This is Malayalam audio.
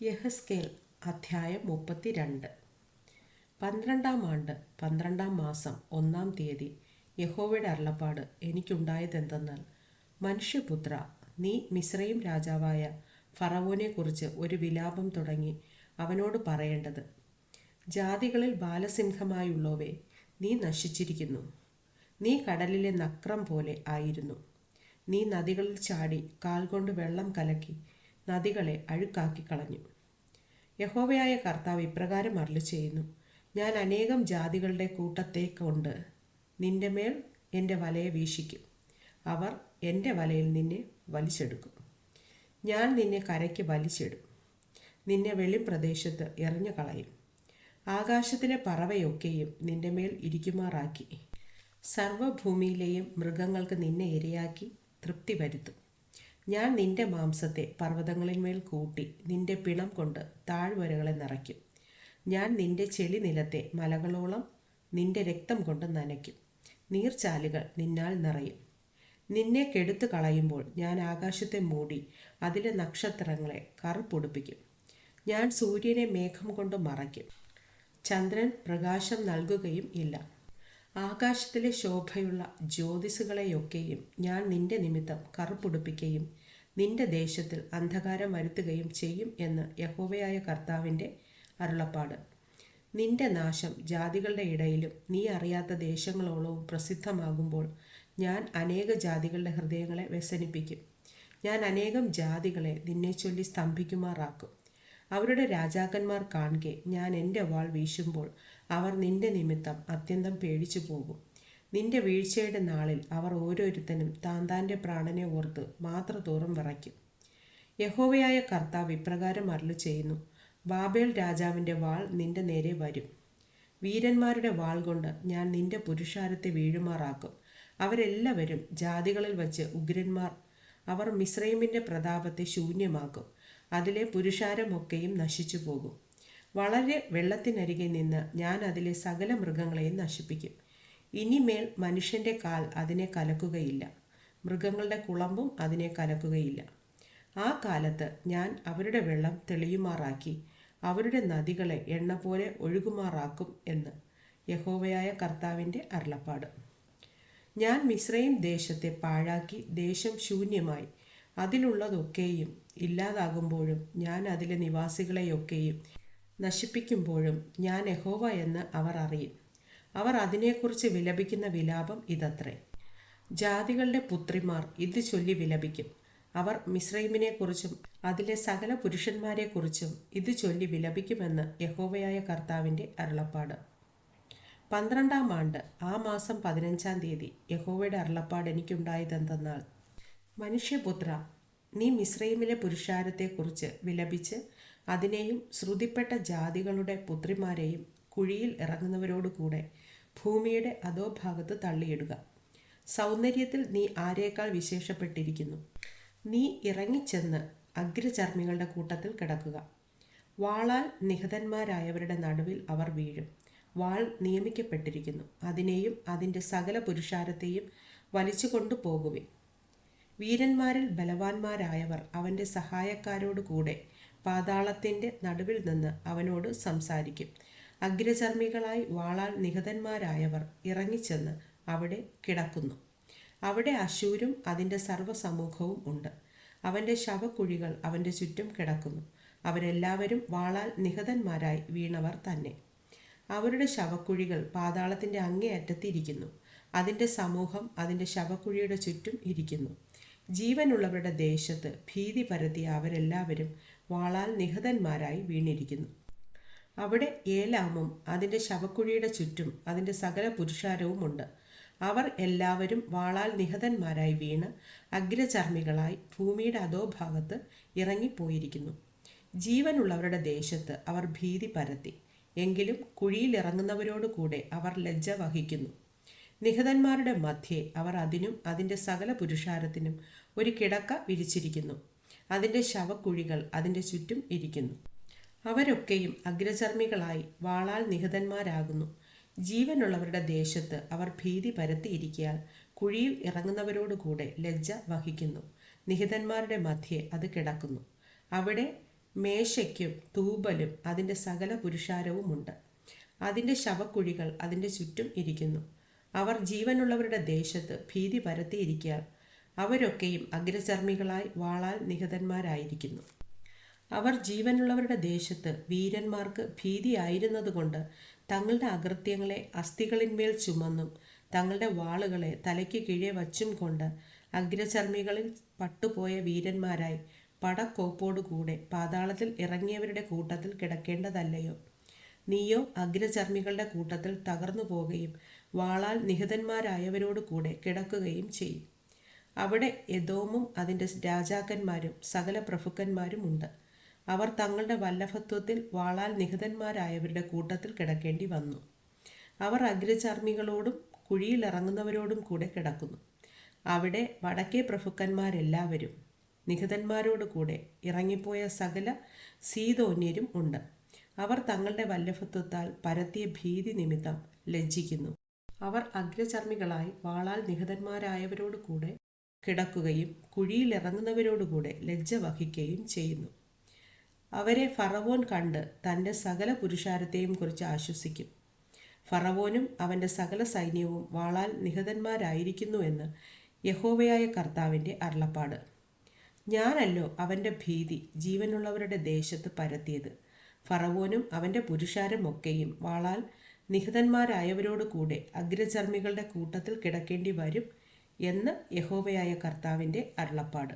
യഹെസ്കേൽ അധ്യായം 32. 12-ാം ആണ്ട് 12-ാം മാസം 1-ാം തീയതി യഹോവയുടെ അരുളപ്പാട് എനിക്കുണ്ടായതെന്തെന്നാൽ, മനുഷ്യപുത്രാ, നീ മിസ്രയീം രാജാവായ ഫറവോനെക്കുറിച്ച് ഒരു വിലാപം തുടങ്ങി അവനോട് പറയേണ്ടത്: ജാതികളിൽ ബാലസിംഹമായുള്ളവേ, നീ നശിച്ചിരിക്കുന്നു. നീ കടലിലെ നക്രം പോലെ ആയിരുന്നു. നീ നദികളിൽ ചാടി കാൽകൊണ്ട് വെള്ളം കലക്കി നദികളെ അഴുക്കാക്കി കളഞ്ഞു. യഹോവയായ കർത്താവ് ഇപ്രകാരം അരുളിച്ചെയ്യുന്നു: ഞാൻ അനേകം ജാതികളുടെ കൂട്ടത്തെ കൊണ്ട് നിന്റെ മേൽ എൻ്റെ വലയെ വീശിക്കും. അവർ എൻ്റെ വലയിൽ നിന്നെ വലിച്ചെടുക്കും. ഞാൻ നിന്നെ കരയ്ക്ക് വലിച്ചിടും. നിന്നെ വെളിപ്രദേശത്ത് എറിഞ്ഞു കളയും. ആകാശത്തിലെ പറവയൊക്കെയും നിന്റെ മേൽ ഇരിക്കുമാറാക്കി സർവ്വഭൂമിയിലെയും മൃഗങ്ങൾക്ക് നിന്നെ ഇരയാക്കി തൃപ്തി വരുത്തും. ഞാൻ നിന്റെ മാംസത്തെ പർവ്വതങ്ങളിന്മേൽ കൂട്ടി നിന്റെ പിണം കൊണ്ട് താഴ്വരകളെ നിറയ്ക്കും. ഞാൻ നിന്റെ ചെളി നിലത്തെ മലകളോളം നിന്റെ രക്തം കൊണ്ട് നനയ്ക്കും. നീർച്ചാലുകൾ നിന്നാൽ നിറയും. നിന്നെ കെടുത്തു കളയുമ്പോൾ ഞാൻ ആകാശത്തെ മൂടി അതിലെ നക്ഷത്രങ്ങളെ കറുപ്പൊടുപ്പിക്കും. ഞാൻ സൂര്യനെ മേഘം കൊണ്ട് മറയ്ക്കും. ചന്ദ്രൻ പ്രകാശം നൽകുകയും ഇല്ല. ആകാശത്തിലെ ശോഭയുള്ള ജ്യോതിസുകളെയൊക്കെയും ഞാൻ നിന്റെ നിമിത്തം കറുപ്പൊടുപ്പിക്കുകയും നിന്റെ ദേശത്തിൽ അന്ധകാരം വരുത്തുകയും ചെയ്യും എന്ന് യഹോവയായ കർത്താവിൻ്റെ അരുളപ്പാട്. നിന്റെ നാശം ജാതികളുടെ ഇടയിലും നീ അറിയാത്ത ദേശങ്ങളോളവും പ്രസിദ്ധമാകുമ്പോൾ ഞാൻ അനേക ജാതികളുടെ ഹൃദയങ്ങളെ വ്യസനിപ്പിക്കും. ഞാൻ അനേകം ജാതികളെ നിന്നെ ചൊല്ലി സ്തംഭിക്കുമാറാക്കും. അവരുടെ രാജാക്കന്മാർ കാൺകെ ഞാൻ എൻ്റെ വാൾ വീശുമ്പോൾ അവർ നിന്റെ നിമിത്തം അത്യന്തം പേടിച്ചു പോകും. നിന്റെ വീഴ്ചയുടെ നാളിൽ അവർ ഓരോരുത്തനും താന്താൻ്റെ പ്രാണനെ ഓർത്ത് മാത്രതോറും വിറയ്ക്കും. യഹോവയായ കർത്താവ് ഇപ്രകാരം അരുളിച്ചെയ്യുന്നു: ബാബേൽ രാജാവിൻ്റെ വാൾ നിന്റെ നേരെ വരും. വീരന്മാരുടെ വാൾ കൊണ്ട് ഞാൻ നിന്റെ പുരുഷാരത്തെ വീഴുമാറാക്കും. അവരെല്ലാവരും ജാതികളിൽ വച്ച് ഉഗ്രന്മാർ. അവർ മിസ്രയീമിൻ്റെ പ്രതാപത്തെ ശൂന്യമാക്കും. അതിലെ പുരുഷാരമൊക്കെയും നശിച്ചു പോകും. വളരെ വെള്ളത്തിനരികെ നിന്ന് ഞാൻ അതിലെ സകല മൃഗങ്ങളെയും നശിപ്പിക്കും. ഇനിമേൽ മനുഷ്യൻ്റെ കാൽ അതിനെ കലക്കുകയില്ല, മൃഗങ്ങളുടെ കുളമ്പും അതിനെ കലക്കുകയില്ല. ആ കാലത്ത് ഞാൻ അവരുടെ വെള്ളം തെളിയുമാറാക്കി അവരുടെ നദികളെ എണ്ണ പോലെ ഒഴുകുമാറാക്കും എന്ന് യഹോവയായ കർത്താവിൻ്റെ അരുളപ്പാട്. ഞാൻ മിസ്രയീം ദേശത്തെ പാഴാക്കി ദേശം ശൂന്യമായി അതിലുള്ളതൊക്കെയും ഇല്ലാതാകുമ്പോഴും ഞാൻ അതിലെ നിവാസികളെയൊക്കെയും നശിപ്പിക്കുമ്പോഴും ഞാൻ യഹോവ എന്ന് അവർ അറിയും. അവർ അതിനെക്കുറിച്ച് വിലപിക്കുന്ന വിലാപം ഇതത്രേ: ജാതികളുടെ പുത്രിമാർ ഇത് ചൊല്ലി വിലപിക്കും. അവർ മിസ്രയീമിനെക്കുറിച്ചും അതിലെ സകല പുരുഷന്മാരെക്കുറിച്ചും ഇത് ചൊല്ലി വിലപിക്കുമെന്ന് യഹോവയായ കർത്താവിൻ്റെ അരുളപ്പാട്. 12-ാം ആണ്ട് ആ മാസം 15-ാം തീയതി യഹോവയുടെ അരുളപ്പാട് എനിക്കുണ്ടായതെന്തെന്നാൽ, മനുഷ്യപുത്ര, നീ മിസ്രയീമിലെ പുരുഷാരത്തെക്കുറിച്ച് വിലപിച്ച് അതിനെയും ശ്രുതിപ്പെട്ട ജാതികളുടെ പുത്രിമാരെയും കുഴിയിൽ ഇറങ്ങുന്നവരോടുകൂടെ ഭൂമിയുടെ അധോഭാഗത്ത് തള്ളിയിടുക. സൗന്ദര്യത്തിൽ നീ ആരേക്കാൾ വിശേഷപ്പെട്ടിരിക്കുന്നു. നീ ഇറങ്ങിച്ചെന്ന് അഗ്രചർമ്മികളുടെ കൂട്ടത്തിൽ കിടക്കുക. വാളാൽ നിഹതന്മാരായവരുടെ നടുവിൽ അവർ വീഴും. വാൾ നിയമിക്കപ്പെട്ടിരിക്കുന്നു. അതിനെയും അതിൻ്റെ സകല പുരുഷാരത്തെയും വലിച്ചു കൊണ്ടുപോകുവിൻ. വീരന്മാരിൽ ബലവാന്മാരായവർ അവൻ്റെ സഹായക്കാരോട് കൂടെ പാതാളത്തിൻ്റെ നടുവിൽ നിന്ന് അവനോട് സംസാരിക്കും. അഗ്രചർമ്മികളായി വാളാൽ നിഹതന്മാരായവർ ഇറങ്ങിച്ചെന്ന് അവിടെ കിടക്കുന്നു. അവിടെ അശൂരും അതിൻ്റെ സർവ്വസമൂഹവും ഉണ്ട്. അവൻ്റെ ശവക്കുഴികൾ അവൻ്റെ ചുറ്റും കിടക്കുന്നു. അവരെല്ലാവരും വാളാൽ നിഹതന്മാരായി വീണവർ തന്നെ. അവരുടെ ശവക്കുഴികൾ പാതാളത്തിൻ്റെ അങ്ങേയറ്റത്തിരിക്കുന്നു. അതിൻ്റെ സമൂഹം അതിൻ്റെ ശവക്കുഴിയുടെ ചുറ്റും ഇരിക്കുന്നു. ജീവനുള്ളവരുടെ ദേശത്ത് ഭീതി പരത്തിയ അവരെല്ലാവരും വാളാൽ നിഹതന്മാരായി വീണിരിക്കുന്നു. അവിടെ ഏലാമും അതിൻ്റെ ശവക്കുഴിയുടെ ചുറ്റും അതിൻ്റെ സകല പുരുഷാരവും ഉണ്ട്. അവർ എല്ലാവരും വാളാൽ നിഹതന്മാരായി വീണ് അഗ്രചർമ്മികളായി ഭൂമിയുടെ അധോഭാഗത്ത് ഇറങ്ങിപ്പോയിരിക്കുന്നു. ജീവനുള്ളവരുടെ ദേശത്ത് അവർ ഭീതി പരത്തി, എങ്കിലും കുഴിയിൽ ഇറങ്ങുന്നവരോട് കൂടെ അവർ ലജ്ജ വഹിക്കുന്നു. നിഹതന്മാരുടെ മധ്യേ അവർ അതിനും അതിൻ്റെ സകല പുരുഷാരത്തിനും ഒരു കിടക്ക വിരിച്ചിരിക്കുന്നു. അതിൻ്റെ ശവക്കുഴികൾ അതിൻ്റെ ചുറ്റും ഇരിക്കുന്നു. അവരൊക്കെയും അഗ്രചർമ്മികളായി വാളാൽ നിഹതന്മാരാകുന്നു. ജീവനുള്ളവരുടെ ദേശത്ത് അവർ ഭീതി പരത്തിയിരിക്കയാൽ കുഴിയിൽ ഇറങ്ങുന്നവരോടുകൂടെ ലജ്ജ വഹിക്കുന്നു. നിഹിതന്മാരുടെ മധ്യേ അത് കിടക്കുന്നു. അവിടെ മേശയ്ക്കും തൂബലും അതിൻ്റെ സകല പുരുഷാരവുമുണ്ട്. അതിൻ്റെ ശവക്കുഴികൾ അതിൻ്റെ ചുറ്റും ഇരിക്കുന്നു. അവർ ജീവനുള്ളവരുടെ ദേശത്ത് ഭീതി പരത്തിയിരിക്കാൻ അവരൊക്കെയും അഗ്രചർമ്മികളായി വാളാൽ നിഹതന്മാരായിരിക്കുന്നു. അവർ ജീവനുള്ളവരുടെ ദേശത്ത് വീരന്മാർക്ക് ഭീതിയായിരുന്നതുകൊണ്ട് തങ്ങളുടെ അകൃത്യങ്ങളെ അസ്ഥികളിന്മേൽ ചുമന്നും തങ്ങളുടെ വാളുകളെ തലയ്ക്ക് കീഴെ വച്ചും കൊണ്ട് അഗ്രചർമ്മികളിൽ പട്ടുപോയ വീരന്മാരായി പടക്കോപ്പോടുകൂടെ പാതാളത്തിൽ ഇറങ്ങിയവരുടെ കൂട്ടത്തിൽ കിടക്കേണ്ടതല്ലയോ? നീയോ അഗ്രചർമ്മികളുടെ കൂട്ടത്തിൽ തകർന്നു പോകുകയും വാളാൽ നിഹതന്മാരായവരോട് കൂടെ കിടക്കുകയും ചെയ്യും. അവിടെ എദോമും അതിൻ്റെ രാജാക്കന്മാരും സകല പ്രഭുക്കന്മാരും ഉണ്ട്. അവർ തങ്ങളുടെ വല്ലഭത്വത്തിൽ വാളാൽ നിഹതന്മാരായവരുടെ കൂട്ടത്തിൽ കിടക്കേണ്ടി വന്നു. അവർ അഗ്രചർമ്മികളോടും കുഴിയിലിറങ്ങുന്നവരോടും കൂടെ കിടക്കുന്നു. അവിടെ വടക്കേ പ്രഭുക്കന്മാരെല്ലാവരും നിഹതന്മാരോട് കൂടെ ഇറങ്ങിപ്പോയ സകല സീദോന്യരും ഉണ്ട്. അവർ തങ്ങളുടെ വല്ലഭത്വത്താൽ പരത്തിയ ഭീതി നിമിത്തം ലജ്ജിക്കുന്നു. അവർ അഗ്രചർമ്മികളായി വാളാൽ നിഹതന്മാരായവരോട് കൂടെ കിടക്കുകയും കുഴിയിലിറങ്ങുന്നവരോടുകൂടെ ലജ്ജ വഹിക്കുകയും ചെയ്യുന്നു. അവരെ ഫറവോൻ കണ്ട് തൻ്റെ സകല പുരുഷാരത്തെയും കുറിച്ച് ആശ്വസിക്കും. ഫറവോനും അവൻ്റെ സകല സൈന്യവും വാളാൽ നിഹതന്മാരായിരിക്കുന്നുവെന്ന് യഹോവയായ കർത്താവിൻ്റെ അരുളപ്പാട്. ഞാനല്ലോ അവൻ്റെ ഭീതി ജീവനുള്ളവരുടെ ദേശത്ത് പരത്തിയത്. ഫറവോനും അവൻ്റെ പുരുഷാരമൊക്കെയും വാളാൽ നിഹതന്മാരായവരോട് കൂടെ അഗ്രചർമ്മികളുടെ കൂട്ടത്തിൽ കിടക്കേണ്ടി വരും എന്ന് യഹോവയായ കർത്താവിൻ്റെ അരുളപ്പാട്.